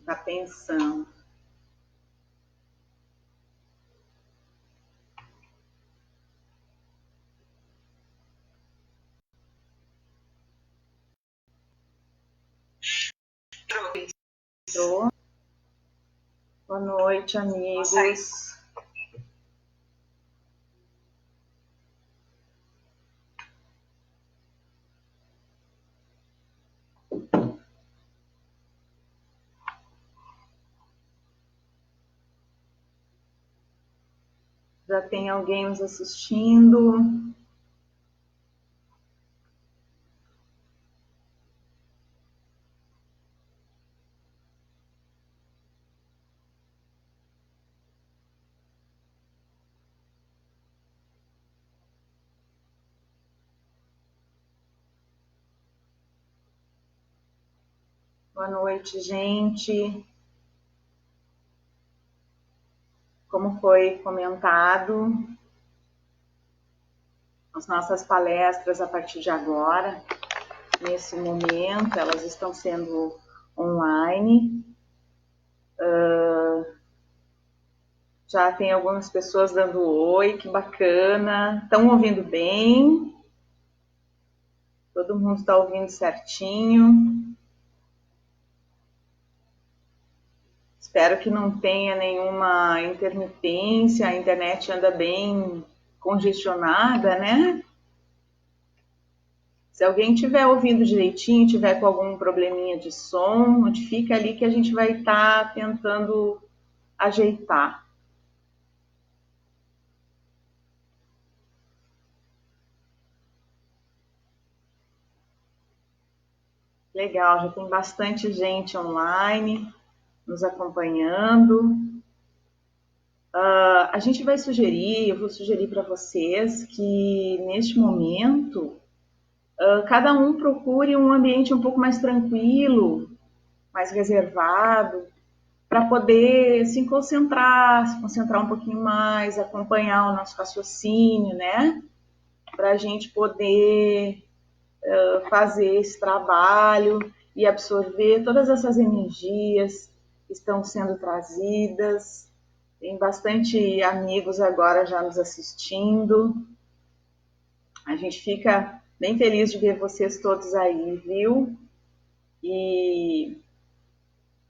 está pensando. Entrou. Boa noite, amigos. Já tem alguém nos assistindo? Boa noite, gente. Como foi comentado, as nossas palestras a partir de agora, nesse momento, elas estão sendo online. Já tem algumas pessoas dando oi, que bacana. Estão ouvindo bem? Todo mundo está ouvindo certinho? Espero que não tenha nenhuma intermitência, a internet anda bem congestionada, né? Se alguém estiver ouvindo direitinho, tiver com algum probleminha de som, notifica ali que a gente vai estar tentando ajeitar. Legal, já tem bastante gente online nos acompanhando. A gente vai sugerir, eu vou sugerir para vocês que neste momento cada um procure um ambiente um pouco mais tranquilo, mais reservado, para poder se concentrar um pouquinho mais, acompanhar o nosso raciocínio, né? Para a gente poder fazer esse trabalho e absorver todas essas energias que estão sendo trazidas. Tem bastante amigos agora já nos assistindo. A gente fica bem feliz de ver vocês todos aí, viu? E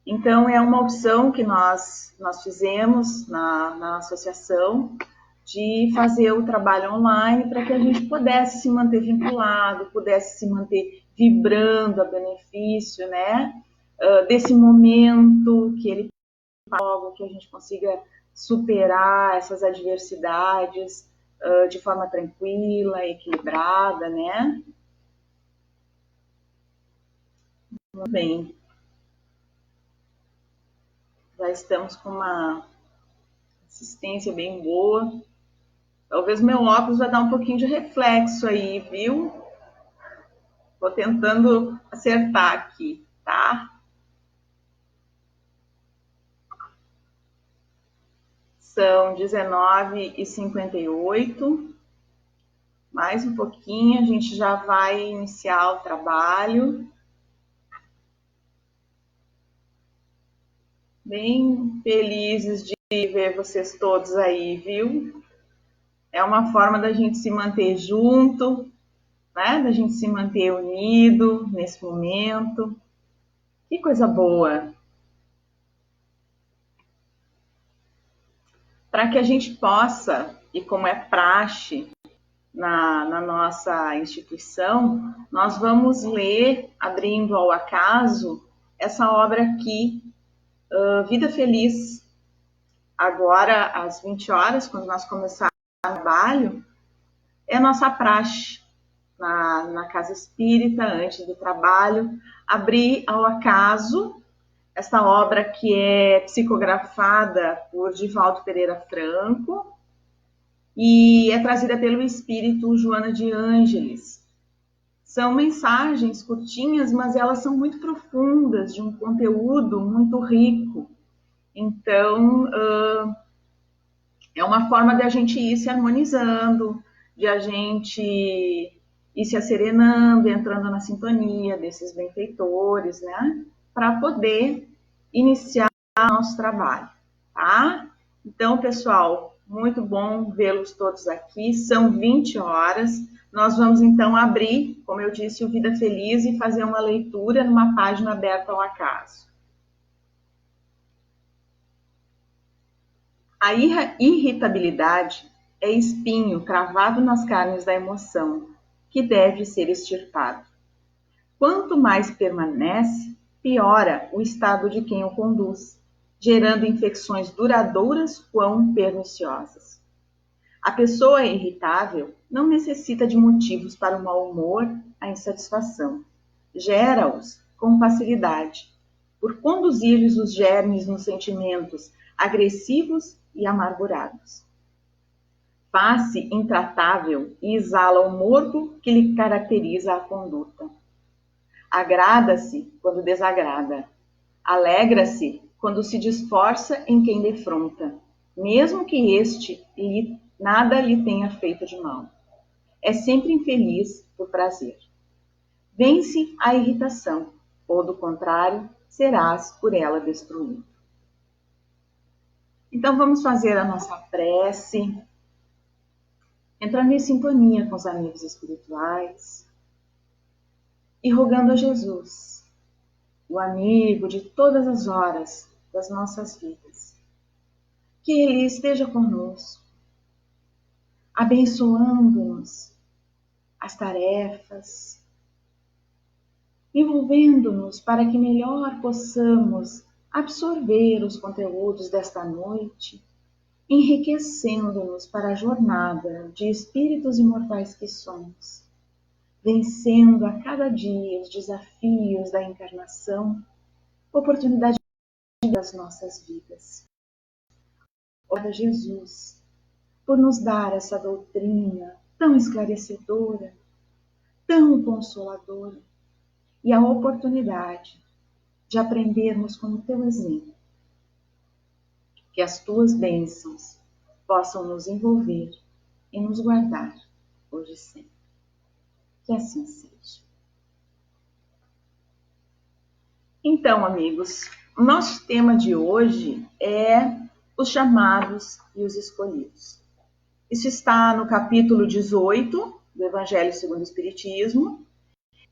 então é uma opção que nós fizemos na associação de fazer o trabalho online para que a gente pudesse se manter vinculado, pudesse se manter vibrando a benefício, né? Desse momento que ele logo que a gente consiga superar essas adversidades de forma tranquila, equilibrada, né? Muito bem. Já estamos com uma assistência bem boa. Talvez meu óculos vai dar um pouquinho de reflexo aí, viu? Tô tentando acertar aqui, tá? São 19h58. Mais um pouquinho, a gente já vai iniciar o trabalho. Bem felizes de ver vocês todos aí, viu? É uma forma da gente se manter junto, né? Da gente se manter unido nesse momento. Que coisa boa! Para que a gente possa, e como é praxe na nossa instituição, nós vamos ler, abrindo ao acaso, essa obra aqui, Vida Feliz. Agora, às 20 horas, quando nós começarmos o trabalho, é nossa praxe na Casa Espírita, antes do trabalho, abrir ao acaso esta obra que é psicografada por Divaldo Pereira Franco e é trazida pelo espírito Joana de Ângeles. São mensagens curtinhas, mas elas são muito profundas, de um conteúdo muito rico. Então, é uma forma de a gente ir se harmonizando, de a gente ir se asserenando, entrando na sintonia desses benfeitores, né? Para poder iniciar nosso trabalho, tá? Então, pessoal, muito bom vê-los todos aqui. São 20 horas. Nós vamos então abrir, como eu disse, o Vida Feliz e fazer uma leitura numa página aberta ao acaso. A irritabilidade é espinho cravado nas carnes da emoção, que deve ser extirpado. Quanto mais permanece, piora o estado de quem o conduz, gerando infecções duradouras quão perniciosas. A pessoa irritável não necessita de motivos para o mau humor, a insatisfação. Gera-os com facilidade, por conduzir-lhes os germes nos sentimentos agressivos e amargurados. Faz-se intratável e exala o morbo que lhe caracteriza a conduta. Agrada-se quando desagrada. Alegra-se quando se desforça em quem defronta, mesmo que este nada lhe tenha feito de mal. É sempre infeliz por prazer. Vence a irritação, ou do contrário, serás por ela destruído. Então vamos fazer a nossa prece, entrando em sintonia com os amigos espirituais e rogando a Jesus, o amigo de todas as horas das nossas vidas, que Ele esteja conosco, abençoando-nos as tarefas, envolvendo-nos para que melhor possamos absorver os conteúdos desta noite, enriquecendo-nos para a jornada de espíritos imortais que somos, vencendo a cada dia os desafios da encarnação, oportunidade das nossas vidas. Ora, Jesus, por nos dar essa doutrina tão esclarecedora, tão consoladora, e a oportunidade de aprendermos com o teu exemplo. Que as tuas bênçãos possam nos envolver e nos guardar hoje e sempre. Que assim seja. Então, amigos, o nosso tema de hoje é os chamados e os escolhidos. Isso está no capítulo 18 do Evangelho segundo o Espiritismo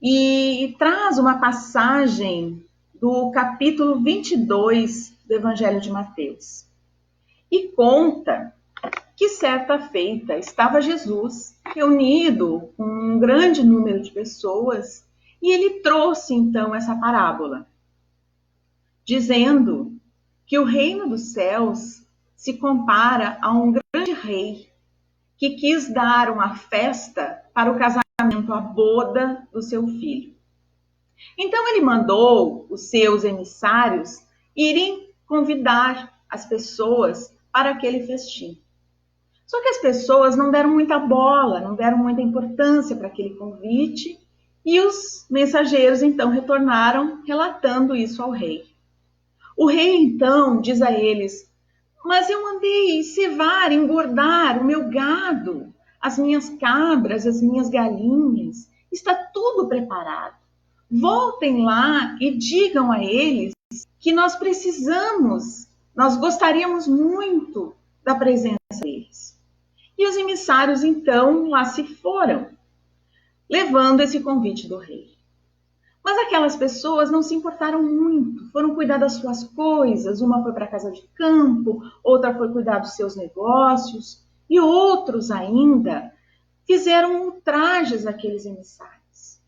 e traz uma passagem do capítulo 22 do Evangelho de Mateus. E conta que certa feita estava Jesus reunido com um grande número de pessoas e ele trouxe então essa parábola, dizendo que o reino dos céus se compara a um grande rei que quis dar uma festa para o casamento, a boda do seu filho. Então ele mandou os seus emissários irem convidar as pessoas para aquele festim. Só que as pessoas não deram muita bola, não deram muita importância para aquele convite, e os mensageiros então retornaram relatando isso ao rei. O rei então diz a eles: mas eu mandei cevar, engordar o meu gado, as minhas cabras, as minhas galinhas, está tudo preparado. Voltem lá e digam a eles que nós precisamos, nós gostaríamos muito da presença deles. E os emissários então lá se foram, levando esse convite do rei. Mas aquelas pessoas não se importaram muito, foram cuidar das suas coisas, uma foi para a casa de campo, outra foi cuidar dos seus negócios, e outros ainda fizeram ultrajes àqueles emissários.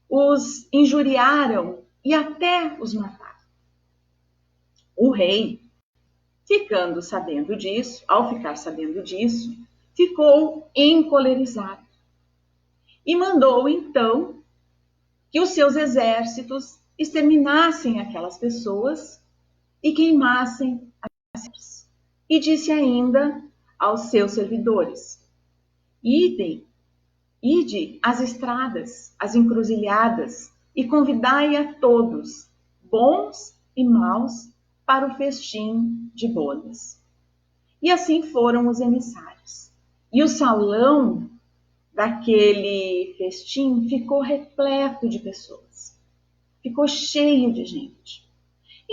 Os injuriaram e até os mataram. O rei, ao ficar sabendo disso, ficou encolerizado e mandou então que os seus exércitos exterminassem aquelas pessoas e queimassem as cidades. E disse ainda aos seus servidores: ide às estradas, às encruzilhadas, e convidai a todos, bons e maus, para o festim de bodas. E assim foram os emissários. E o salão daquele festim ficou repleto de pessoas. Ficou cheio de gente.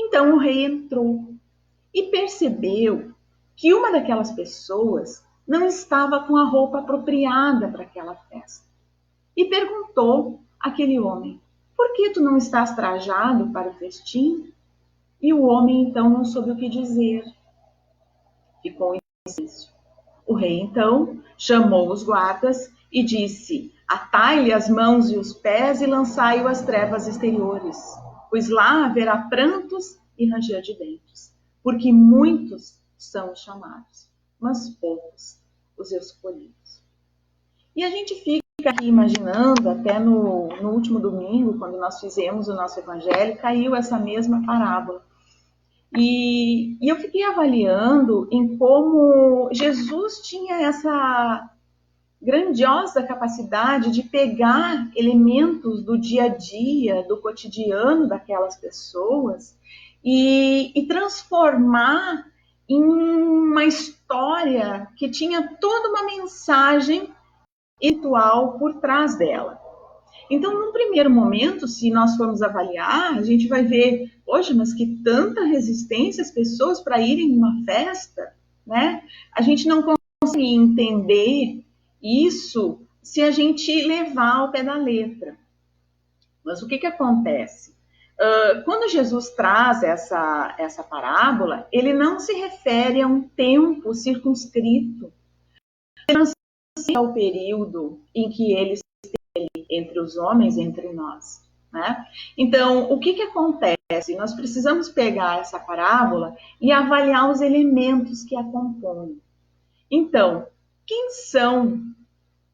Então o rei entrou e percebeu que uma daquelas pessoas não estava com a roupa apropriada para aquela festa. E perguntou àquele homem: por que tu não estás trajado para o festim? E o homem então não soube o que dizer. Ficou em silêncio. O rei então chamou os guardas e disse: atai-lhe as mãos e os pés e lançai-o às trevas exteriores, pois lá haverá prantos e ranger de dentes, porque muitos são os chamados, mas poucos os escolhidos. E a gente fica aqui imaginando, até no último domingo, quando nós fizemos o nosso evangelho, caiu essa mesma parábola. E eu fiquei avaliando em como Jesus tinha essa grandiosa capacidade de pegar elementos do dia a dia, do cotidiano daquelas pessoas e transformar em uma história que tinha toda uma mensagem espiritual por trás dela. Então, num primeiro momento, se nós formos avaliar, a gente vai ver, poxa, mas que tanta resistência as pessoas para irem numa festa, né? A gente não consegue entender isso se a gente levar ao pé da letra. Mas o que acontece? Quando Jesus traz essa parábola, ele não se refere a um tempo circunscrito, ele não se refere ao período em que ele entre os homens, entre nós. Né? Então, o que acontece? Nós precisamos pegar essa parábola e avaliar os elementos que a compõem. Então, quem são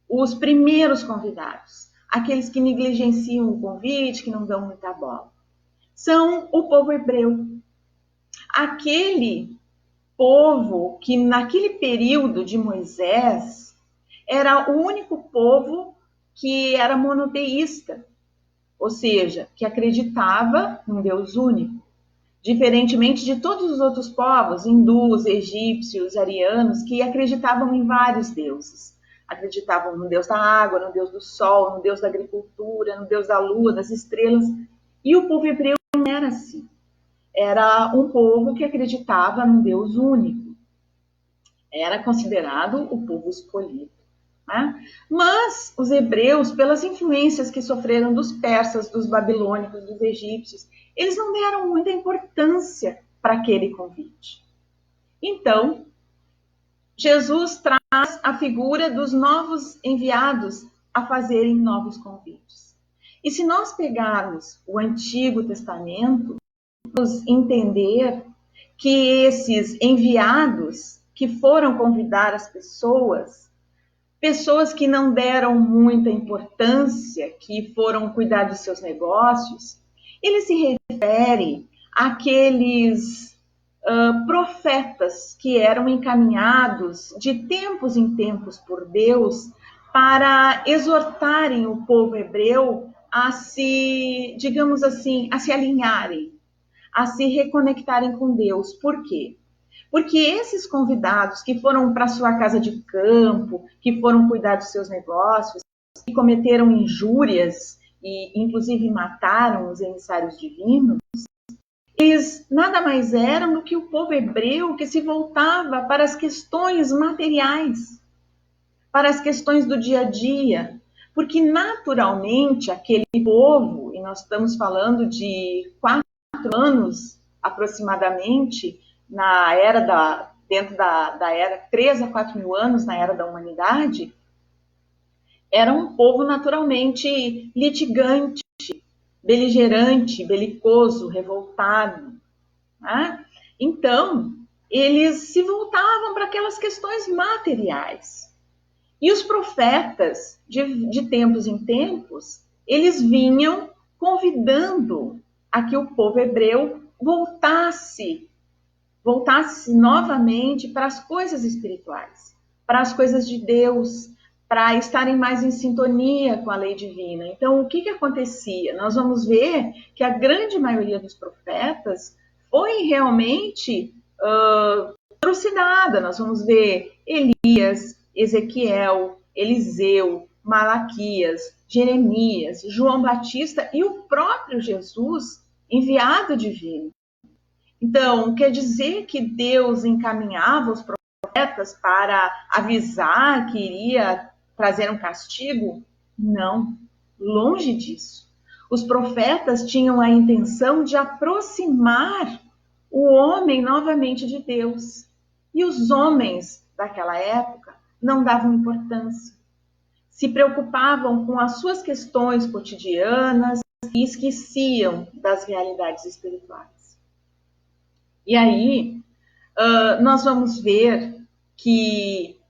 os primeiros convidados? Aqueles que negligenciam o convite, que não dão muita bola. São o povo hebreu. Aquele povo que, naquele período de Moisés, era o único povo que era monoteísta, ou seja, que acreditava num Deus único, diferentemente de todos os outros povos, hindus, egípcios, arianos, que acreditavam em vários deuses. Acreditavam no Deus da água, no Deus do sol, no Deus da agricultura, no Deus da lua, das estrelas. E o povo hebreu não era assim. Era um povo que acreditava num Deus único. Era considerado o povo escolhido. Né? Mas os hebreus, pelas influências que sofreram dos persas, dos babilônicos, dos egípcios, eles não deram muita importância para aquele convite. Então, Jesus traz a figura dos novos enviados a fazerem novos convites. E se nós pegarmos o Antigo Testamento, vamos entender que esses enviados que foram convidar as pessoas que não deram muita importância, que foram cuidar dos seus negócios, ele se refere àqueles profetas que eram encaminhados de tempos em tempos por Deus para exortarem o povo hebreu a se, digamos assim, a se alinharem, a se reconectarem com Deus. Por quê? Porque esses convidados que foram para sua casa de campo, que foram cuidar dos seus negócios, que cometeram injúrias e inclusive mataram os emissários divinos, eles nada mais eram do que o povo hebreu que se voltava para as questões materiais, para as questões do dia a dia, porque naturalmente aquele povo, e nós estamos falando de 4 anos aproximadamente, na era dentro da era 3 a 4 mil anos na era da humanidade, era um povo naturalmente litigante, beligerante, belicoso, revoltado. Né? Então, eles se voltavam para aquelas questões materiais. E os profetas, de tempos em tempos, eles vinham convidando a que o povo hebreu voltasse novamente para as coisas espirituais, para as coisas de Deus, para estarem mais em sintonia com a lei divina. Então, o que acontecia? Nós vamos ver que a grande maioria dos profetas foi realmente trucidada. Nós vamos ver Elias, Ezequiel, Eliseu, Malaquias, Jeremias, João Batista e o próprio Jesus, enviado divino. Então, quer dizer que Deus encaminhava os profetas para avisar que iria trazer um castigo? Não, longe disso. Os profetas tinham a intenção de aproximar o homem novamente de Deus. E os homens daquela época não davam importância. Se preocupavam com as suas questões cotidianas e esqueciam das realidades espirituais. E aí, nós vamos ver que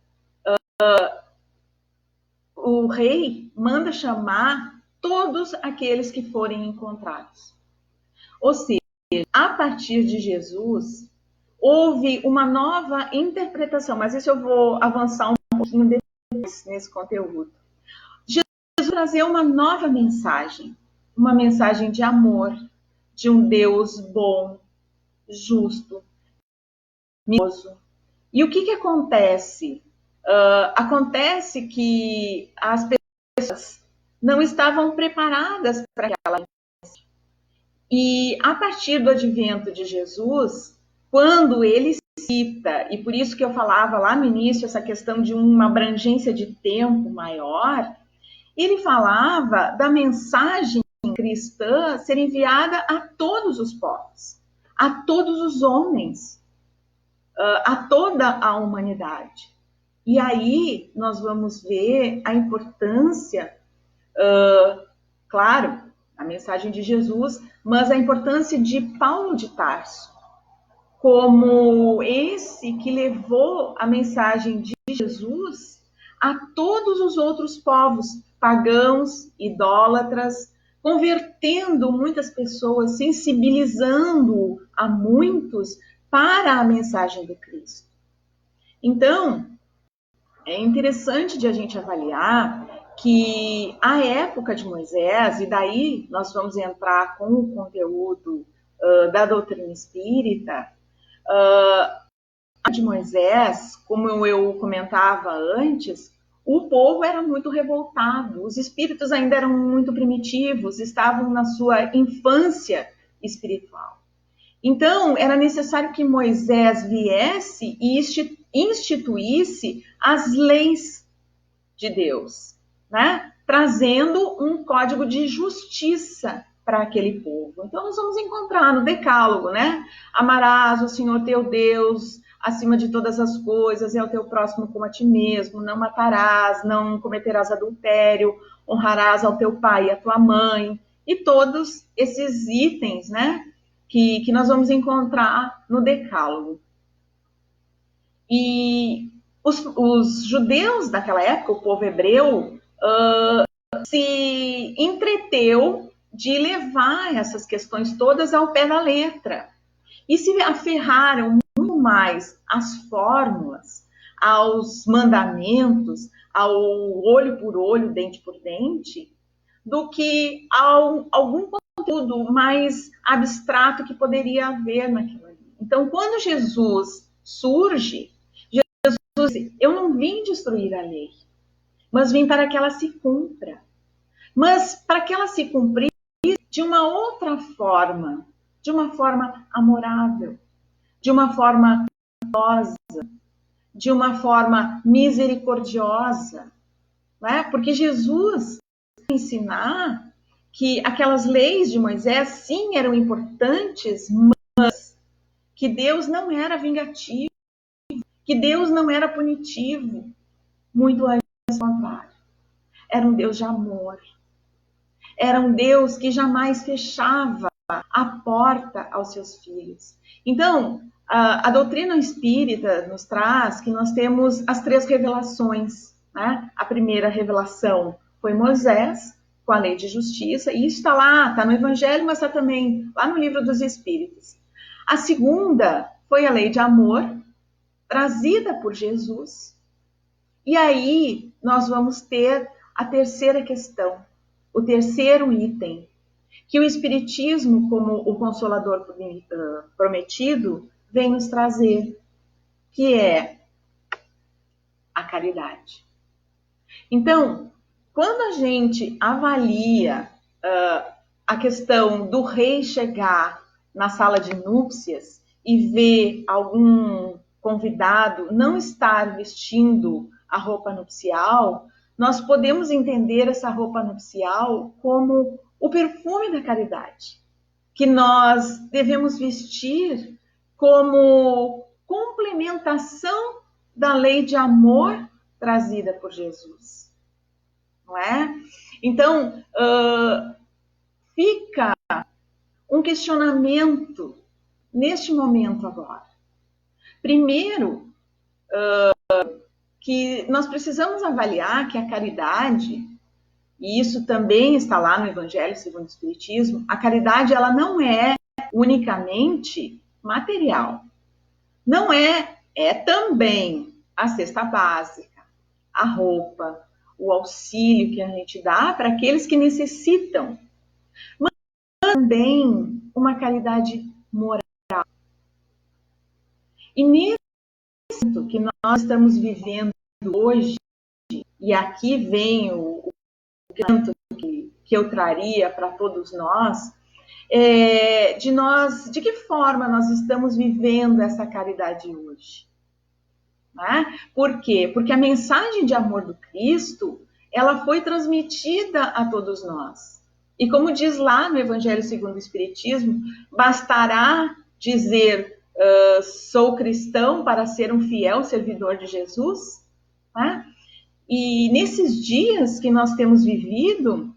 o rei manda chamar todos aqueles que forem encontrados. Ou seja, a partir de Jesus, houve uma nova interpretação, mas isso eu vou avançar um pouquinho depois nesse conteúdo. Jesus trazia uma nova mensagem, uma mensagem de amor, de um Deus bom, justo, misericordioso. E o que acontece? Acontece que as pessoas não estavam preparadas para aquela mensagem. E a partir do advento de Jesus, quando ele cita, e por isso que eu falava lá no início, essa questão de uma abrangência de tempo maior, ele falava da mensagem cristã ser enviada a todos os povos, a todos os homens, a toda a humanidade. E aí nós vamos ver a importância, claro, a mensagem de Jesus, mas a importância de Paulo de Tarso, como esse que levou a mensagem de Jesus a todos os outros povos, pagãos, idólatras, convertendo muitas pessoas, sensibilizando a muitos para a mensagem do Cristo. Então, é interessante de a gente avaliar que a época de Moisés, e daí nós vamos entrar com o conteúdo da doutrina espírita, a de Moisés, como eu comentava antes, o povo era muito revoltado, os espíritos ainda eram muito primitivos, estavam na sua infância espiritual. Então, era necessário que Moisés viesse e instituísse as leis de Deus, né? Trazendo um código de justiça para aquele povo. Então, nós vamos encontrar no Decálogo, né? Amarás o Senhor teu Deus acima de todas as coisas, e ao teu próximo como a ti mesmo, não matarás, não cometerás adultério, honrarás ao teu pai e à tua mãe, e todos esses itens, né? Que nós vamos encontrar no Decálogo. E os judeus daquela época, o povo hebreu, se entreteu de levar essas questões todas ao pé da letra. E se aferraram muito mais às fórmulas, aos mandamentos, ao olho por olho, dente por dente, do que a algum conteúdo mais abstrato que poderia haver naquilo ali. Então, quando Jesus surge, Jesus disse, eu não vim destruir a lei, mas vim para que ela se cumpra. Mas para que ela se cumprisse de uma outra forma, de uma forma amorável, de uma forma amorosa, de uma forma misericordiosa, né? Porque Jesus ensinar que aquelas leis de Moisés, sim, eram importantes, mas que Deus não era vingativo, que Deus não era punitivo, muito antes do contrário. Era um Deus de amor. Era um Deus que jamais fechava a porta aos seus filhos. Então, a doutrina espírita nos traz que nós temos as 3 revelações, né? A primeira revelação foi Moisés, com a lei de justiça, e isso está lá, está no Evangelho, mas está também lá no Livro dos Espíritos. A segunda foi a lei de amor, trazida por Jesus. E aí nós vamos ter a terceira questão, o terceiro item, que o Espiritismo, como o Consolador prometido, vem nos trazer, que é a caridade. Então, quando a gente avalia a questão do rei chegar na sala de núpcias e vê algum convidado não estar vestindo a roupa nupcial, nós podemos entender essa roupa nupcial como o perfume da caridade, que nós devemos vestir como complementação da lei de amor trazida por Jesus, não é? Então, fica um questionamento neste momento agora. Primeiro, que nós precisamos avaliar que a caridade, e isso também está lá no Evangelho segundo o Espiritismo, a caridade ela não é unicamente material. Não é, é também a cesta básica, a roupa, o auxílio que a gente dá para aqueles que necessitam, mas também uma caridade moral. E nesse que nós estamos vivendo hoje, e aqui vem o canto que eu traria para todos nós, de que forma nós estamos vivendo essa caridade hoje. Né? Por quê? Porque a mensagem de amor do Cristo, ela foi transmitida a todos nós. E como diz lá no Evangelho segundo o Espiritismo, bastará dizer sou cristão para ser um fiel servidor de Jesus? Né? E nesses dias que nós temos vivido,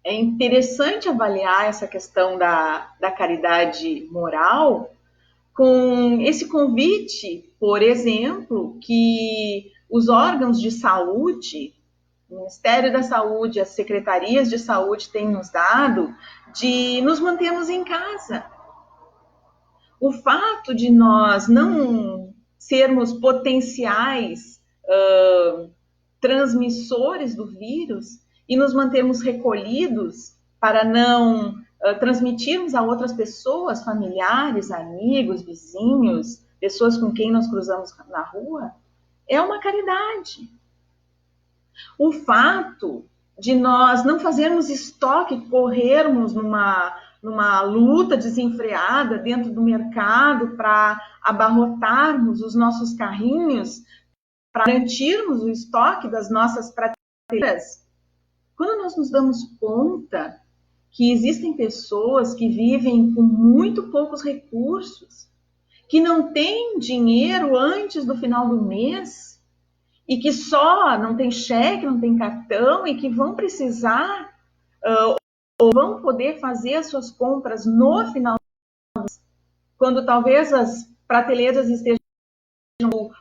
é interessante avaliar essa questão da caridade moral com esse convite, por exemplo, que os órgãos de saúde, o Ministério da Saúde, as secretarias de saúde têm nos dado, de nos mantermos em casa. O fato de nós não sermos potenciais transmissores do vírus e nos mantermos recolhidos para não transmitirmos a outras pessoas, familiares, amigos, vizinhos, pessoas com quem nós cruzamos na rua, é uma caridade. O fato de nós não fazermos estoque, corrermos numa luta desenfreada dentro do mercado para abarrotarmos os nossos carrinhos, para garantirmos o estoque das nossas prateleiras, quando nós nos damos conta que existem pessoas que vivem com muito poucos recursos, que não têm dinheiro antes do final do mês, e que só não tem cheque, não tem cartão, e que vão precisar ou vão poder fazer as suas compras no final do mês, quando talvez as prateleiras estejam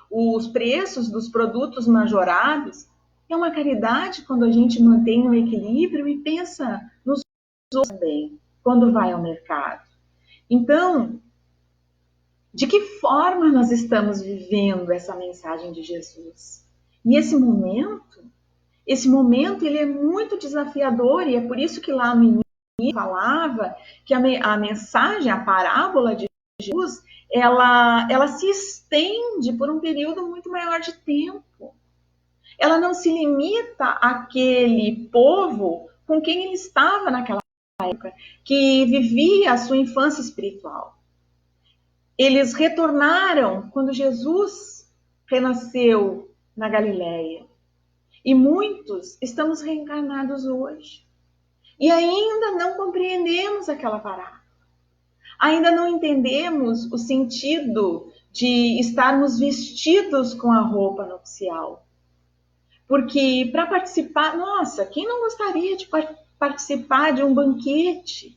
os preços dos produtos majorados. É uma caridade quando a gente mantém um equilíbrio e pensa nos outros também, quando vai ao mercado. Então, de que forma nós estamos vivendo essa mensagem de Jesus? E esse momento ele é muito desafiador, e é por isso que lá no início falava que a mensagem, a parábola de Jesus, ela se estende por um período muito maior de tempo. Ela não se limita àquele povo com quem ele estava naquela época, que vivia a sua infância espiritual. Eles retornaram quando Jesus renasceu na Galileia. E muitos estamos reencarnados hoje. E ainda não compreendemos aquela parábola. Ainda não entendemos o sentido de estarmos vestidos com a roupa nupcial. Porque para participar, nossa, quem não gostaria de participar de um banquete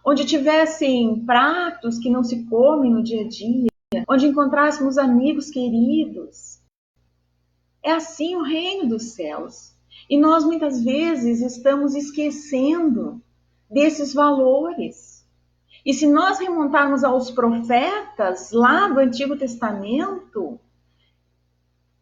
onde tivessem pratos que não se comem no dia a dia, onde encontrássemos amigos queridos? É assim o reino dos céus. E nós muitas vezes estamos esquecendo desses valores. E se nós remontarmos aos profetas lá do Antigo Testamento,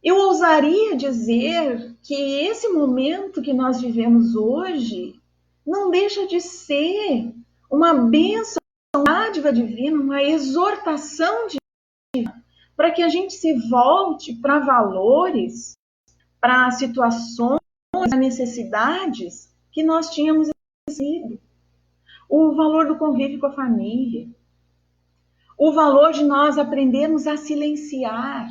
eu ousaria dizer que esse momento que nós vivemos hoje não deixa de ser uma bênção, uma dádiva divina, uma exortação divina, para que a gente se volte para valores, para situações, para necessidades que nós tínhamos esquecido. O valor do convívio com a família, o valor de nós aprendermos a silenciar,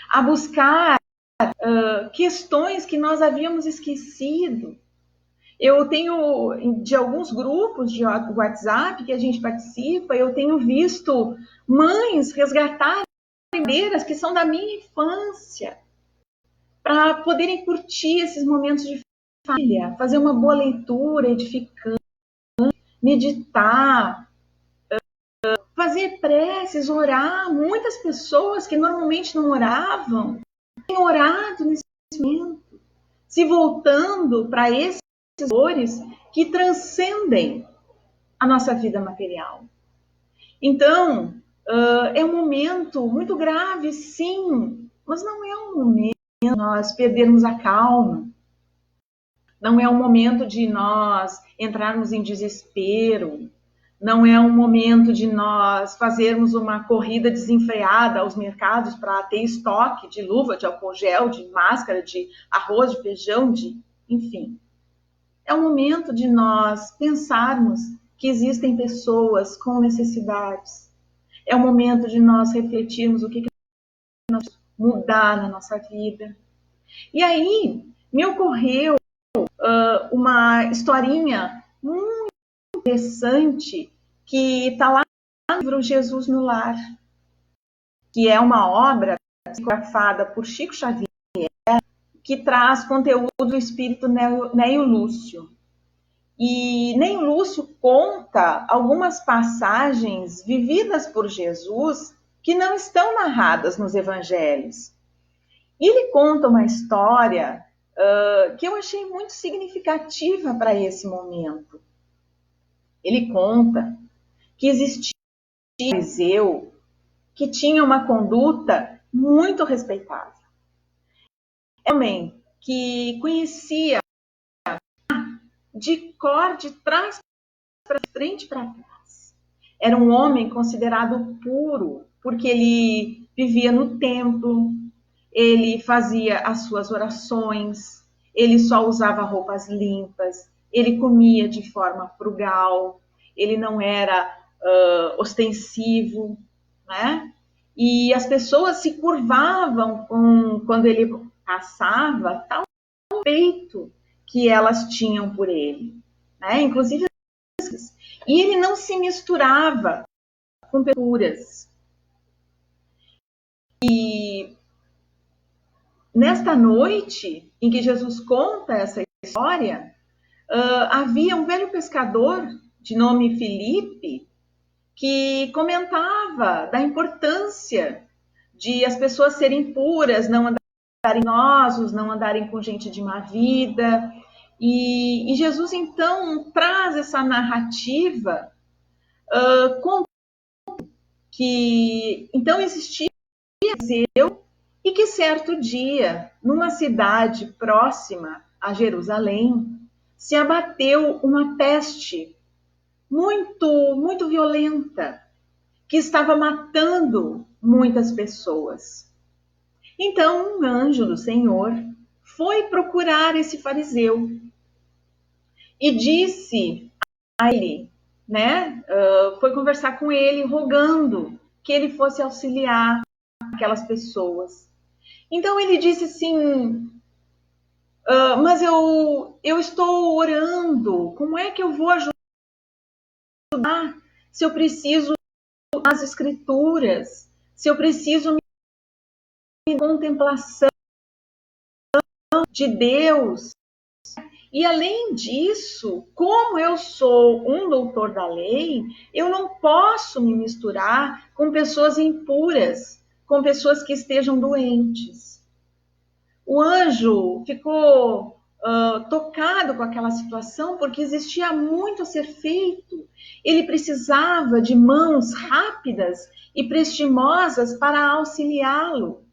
a buscar questões que nós havíamos esquecido. Eu tenho, de alguns grupos de WhatsApp que a gente participa, eu tenho visto mães resgatarem bandeiras que são da minha infância, para poderem curtir esses momentos de família, fazer uma boa leitura edificante, meditar, fazer preces, orar. Muitas pessoas que normalmente não oravam, têm orado nesse momento, se voltando para esses valores que transcendem a nossa vida material. Então, é um momento muito grave, sim, mas não é um momento de nós perdermos a calma. Não é um momento de nós entrarmos em desespero. Não é um momento de nós fazermos uma corrida desenfreada aos mercados para ter estoque de luva, de álcool gel, de máscara, de arroz, de feijão, enfim. É um momento de nós pensarmos que existem pessoas com necessidades. É um momento de nós refletirmos o que nós podemos mudar na nossa vida. E aí me ocorreu uma historinha muito interessante que está lá no livro Jesus no Lar, que é uma obra psicografada por Chico Xavier, que traz conteúdo do espírito Neio Lúcio. E Neio Lúcio conta algumas passagens vividas por Jesus que não estão narradas nos evangelhos. E ele conta uma história que eu achei muito significativa para esse momento. Ele conta que existia um fariseu que tinha uma conduta muito respeitável. É um homem que conhecia de cor, de trás para frente para trás. Era um homem considerado puro, porque ele vivia no templo, ele fazia as suas orações, ele só usava roupas limpas, ele comia de forma frugal, ele não era ostensivo, né? E as pessoas se curvavam quando ele passava, tal respeito que elas tinham por ele, né? Inclusive, e ele não se misturava com pessoas. E nesta noite em que Jesus conta essa história, havia um velho pescador de nome Filipe que comentava da importância de as pessoas serem puras, não andarem nosos, não andarem com gente de má vida. E Jesus então traz essa narrativa que então existia eu e que certo dia, numa cidade próxima a Jerusalém, se abateu uma peste muito violenta que estava matando muitas pessoas. Então um anjo do Senhor foi procurar esse fariseu e disse a ele, né, foi conversar com ele, rogando que ele fosse auxiliar aquelas pessoas. Então ele disse assim, mas eu estou orando, como é que eu vou ajudar se eu preciso das escrituras, se eu preciso de contemplação de Deus? E além disso, como eu sou um doutor da lei, eu não posso me misturar com pessoas impuras, com pessoas que estejam doentes. O anjo ficou tocado com aquela situação, porque existia muito a ser feito. Ele precisava de mãos rápidas e prestimosas para auxiliá-lo.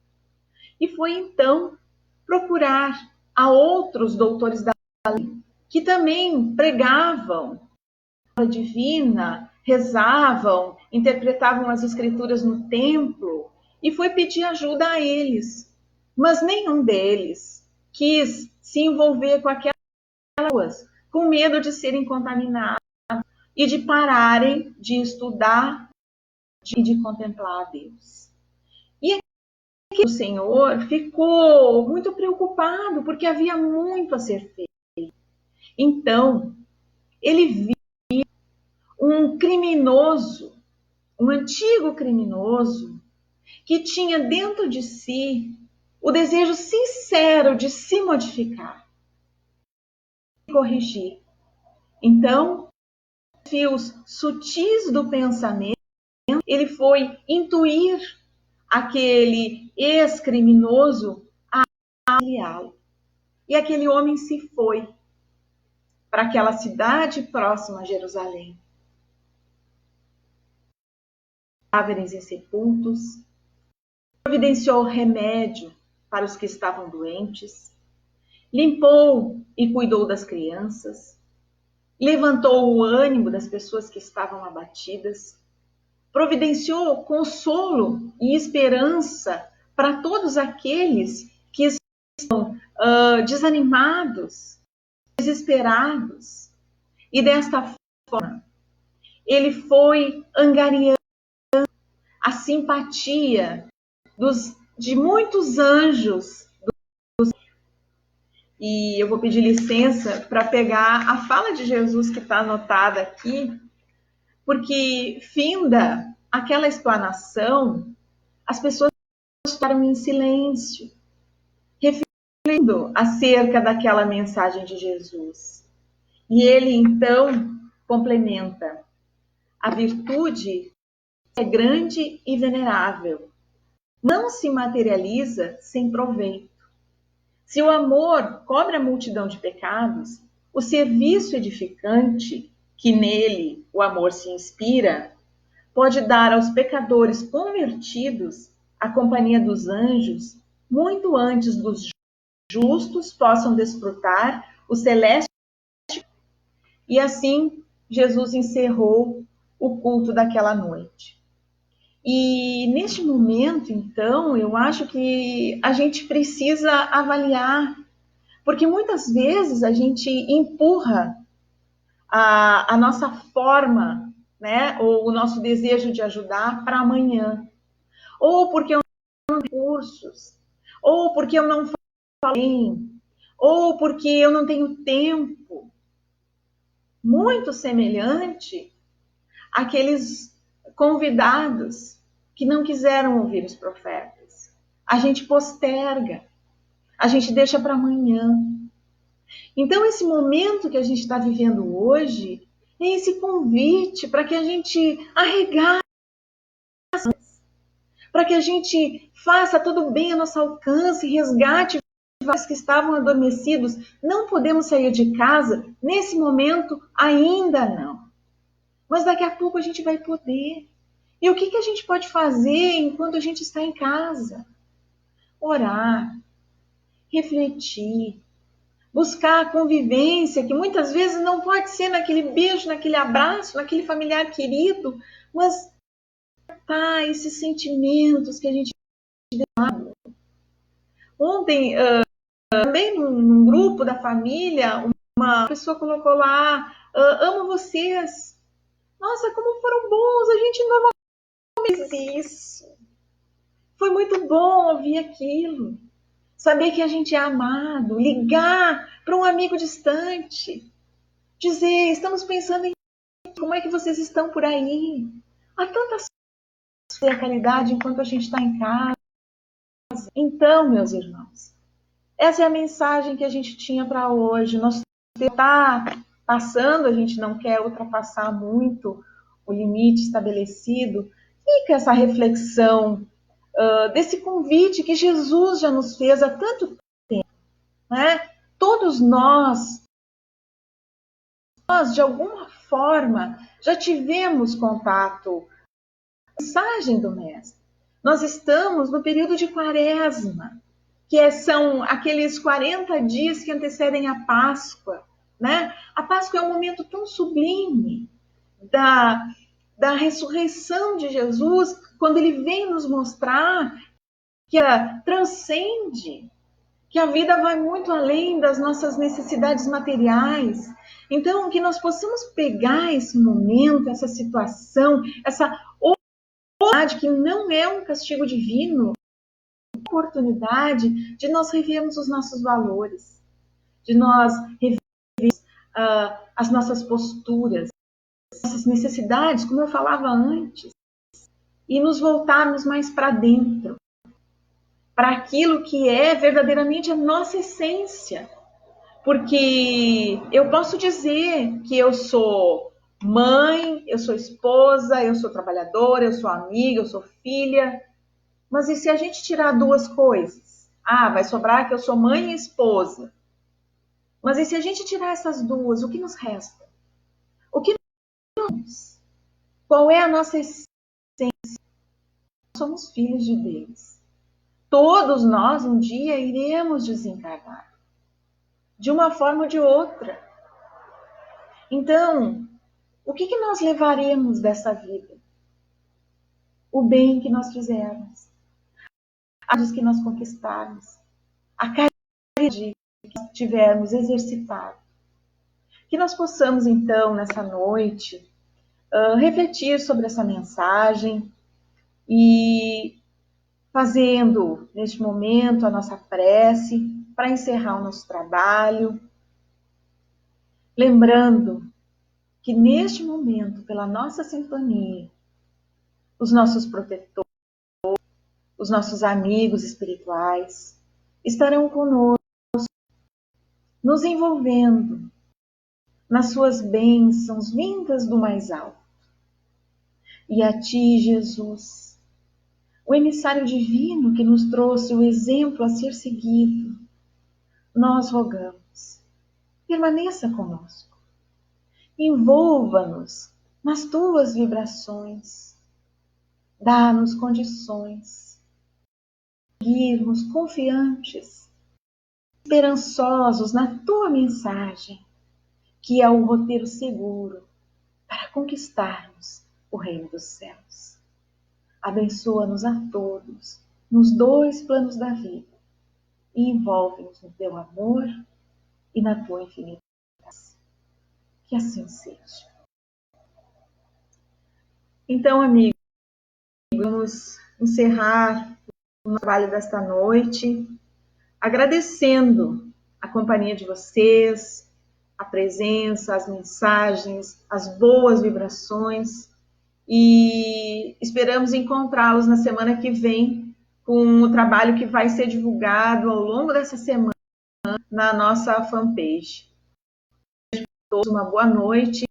E foi então procurar a outros doutores da lei, que também pregavam a divina, rezavam, interpretavam as escrituras no templo, e foi pedir ajuda a eles. Mas nenhum deles quis se envolver com aquelas pessoas, com medo de serem contaminados, e de pararem de estudar e de contemplar a Deus. E aqui o Senhor ficou muito preocupado, porque havia muito a ser feito. Então, ele viu um criminoso, um antigo criminoso, que tinha dentro de si o desejo sincero de se modificar e corrigir. Então, fios sutis do pensamento, ele foi intuir aquele ex-criminoso a auxiliá-lo. E aquele homem se foi para aquela cidade próxima a Jerusalém. Cadáveres insepultos, providenciou remédio para os que estavam doentes, limpou e cuidou das crianças, levantou o ânimo das pessoas que estavam abatidas, providenciou consolo e esperança para todos aqueles que estão desanimados, desesperados. E desta forma, ele foi angariando a simpatia de muitos anjos. E eu vou pedir licença para pegar a fala de Jesus que está anotada aqui, porque finda aquela explanação, as pessoas ficaram em silêncio, refletindo acerca daquela mensagem de Jesus. E ele então complementa: a virtude é grande e venerável, não se materializa sem proveito. Se o amor cobre a multidão de pecados, o serviço edificante, que nele o amor se inspira, pode dar aos pecadores convertidos a companhia dos anjos muito antes dos justos possam desfrutar o celeste. E assim Jesus encerrou o culto daquela noite. E neste momento, então, eu acho que a gente precisa avaliar, porque muitas vezes a gente empurra a nossa forma, né, ou o nosso desejo de ajudar para amanhã, ou porque eu não tenho recursos, ou porque eu não falo bem, ou porque eu não tenho tempo. Muito semelhante àqueles convidados que não quiseram ouvir os profetas. A gente posterga, a gente deixa para amanhã. Então, esse momento que a gente está vivendo hoje é esse convite para que a gente arregace, para que a gente faça tudo bem a nosso alcance, resgate os que estavam adormecidos. Não podemos sair de casa nesse momento, ainda não. Mas daqui a pouco a gente vai poder. E o que a gente pode fazer enquanto a gente está em casa? Orar, refletir, buscar a convivência, que muitas vezes não pode ser naquele beijo, naquele abraço, naquele familiar querido, mas esses sentimentos que a gente tem. Ontem, também num grupo da família, uma pessoa colocou lá: amo vocês. Nossa, como foram bons, a gente normalmente faz isso. Foi muito bom ouvir aquilo. Saber que a gente é amado, ligar para um amigo distante, dizer: estamos pensando em como é que vocês estão por aí. Há tantas coisas a caridade enquanto a gente está em casa. Então, meus irmãos, essa é a mensagem que a gente tinha para hoje. Nós está passando, a gente não quer ultrapassar muito o limite estabelecido. Fica essa reflexão desse convite que Jesus já nos fez há tanto tempo, né? Todos nós, de alguma forma, já tivemos contato com a mensagem do Mestre. Nós estamos no período de Quaresma, que são aqueles 40 dias que antecedem a Páscoa, né? A Páscoa é um momento tão sublime da ressurreição de Jesus, quando ele vem nos mostrar que transcende, que a vida vai muito além das nossas necessidades materiais. Então, que nós possamos pegar esse momento, essa situação, essa oportunidade que não é um castigo divino, oportunidade de nós revermos os nossos valores, de nós revermos as nossas posturas, nossas necessidades, como eu falava antes, e nos voltarmos mais para dentro, para aquilo que é verdadeiramente a nossa essência. Porque eu posso dizer que eu sou mãe, eu sou esposa, eu sou trabalhadora, eu sou amiga, eu sou filha, mas e se a gente tirar duas coisas? Ah, vai sobrar que eu sou mãe e esposa. Mas e se a gente tirar essas duas, o que nos resta? O que nós? Qual é a nossa essência? Somos filhos de Deus. Todos nós um dia iremos desencarnar, de uma forma ou de outra. Então, o que nós levaremos dessa vida? O bem que nós fizermos, as que nós conquistarmos, a caridade que nós tivermos exercitado. Que nós possamos, então, nessa noite, refletir sobre essa mensagem e fazendo, neste momento, a nossa prece para encerrar o nosso trabalho. Lembrando que, neste momento, pela nossa sintonia, os nossos protetores, os nossos amigos espirituais estarão conosco, nos envolvendo nas suas bênçãos vindas do mais alto. E a ti, Jesus, o emissário divino que nos trouxe o exemplo a ser seguido, nós rogamos, permaneça conosco, envolva-nos nas tuas vibrações, dá-nos condições de irmos confiantes, esperançosos na tua mensagem, que é o roteiro seguro para conquistarmos o reino dos céus. Abençoa-nos a todos, nos dois planos da vida, e envolve-nos no teu amor e na tua infinita graça. Que assim seja. Então, amigos, vamos encerrar o trabalho desta noite, agradecendo a companhia de vocês, a presença, as mensagens, as boas vibrações, e esperamos encontrá-los na semana que vem com o trabalho que vai ser divulgado ao longo dessa semana na nossa fanpage. Todos uma boa noite.